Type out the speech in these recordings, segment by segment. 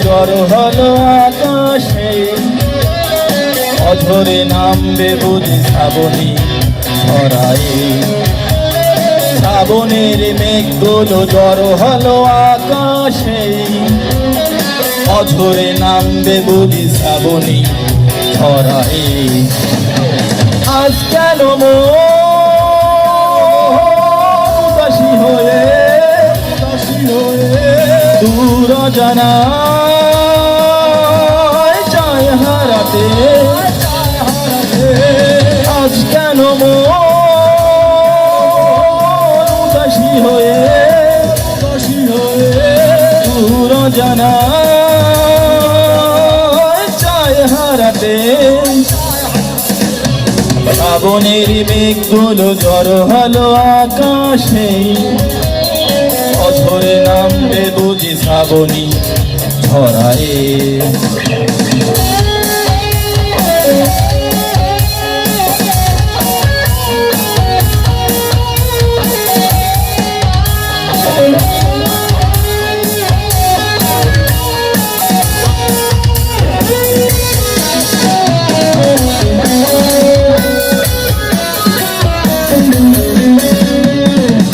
জড়ো হলো আকাশে, অঝরে নামবে বুঝি শ্রাবণী ধরায়। শ্রাবণের মেঘগুলো জড়ো হলো আকাশে, অঝরে নামবে বুঝি শ্রাবণী ধরায়। আজ কেন উদাসী হয়ে দূর জানায় চায় হারাতে। আজ কেন উদাসী হয়ে দূর জানায় চায় হারাতে। শ্রাবণের মেঘগুলো জড়ো হলো আকাশে, অঝরে নামবে বুঝি শ্রাবণী ধরায়।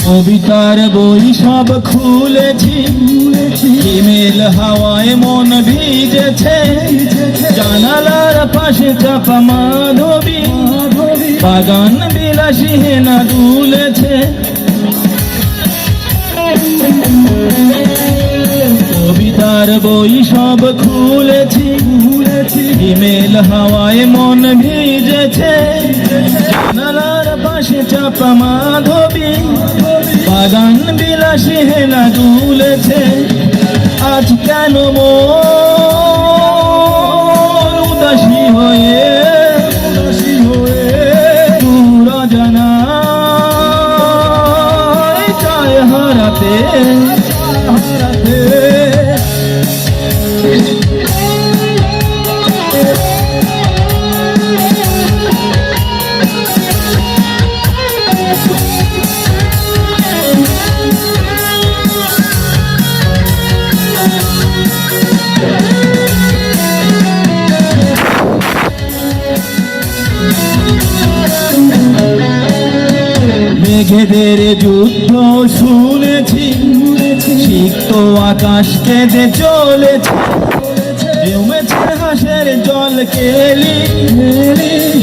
কবিতার বই সব খুলেছি, হিমেল হাওয়ায় মন ভিজেছে। জানালার পাশে চাপা মাধবী, বাগান বিলাসী হেনা দুলেছে। কবিতার বই সব খুলেছি, হিমেল হাওয়ায় মন ভিজেছে। জানালার পাশে চাপা মাধবী, বাগান বিলাসী হেনা দুলেছে। আজ কেন উদাসী হয়ে দূর জানায় চায় হারাতে। মেঘেদের যুদ্ধ শুনেছি, সিক্ত আকাশ কেঁদে চলেছে। জমেছে হাঁসের জল কেলি,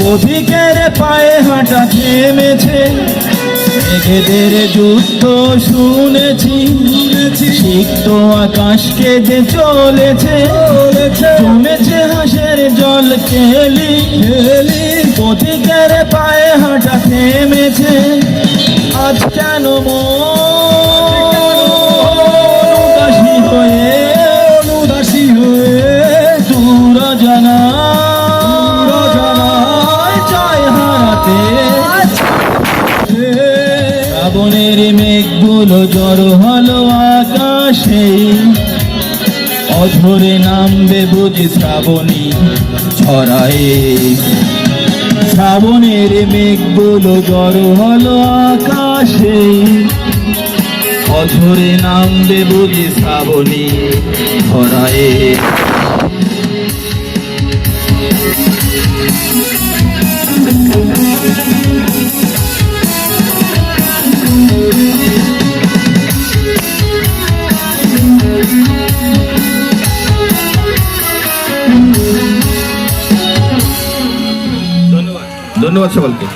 পথিকের পায়ে হাঁটা থেমেছে। মেঘেদের যুদ্ধ শুনেছি, সিক্ত আকাশ কেঁদে চলেছে। জমেছে হাঁসের জল কেলি, পথিকের পায়ে হাঁটা থেমেছে। আজ কেন উদাসী হয়ে দূর জানায় চায় হারাতে। শ্রাবণের মেঘগুলো জড়ো হলো আকাশে, অঝরে নামবে বুঝি শ্রাবণী ধরায়। শ্রাবণের মেঘগুলো জড়ো হলো আকাশে, অঝরে নামবে বুঝি শ্রাবণী ধরায়। ধন্যবাদ সকলকে।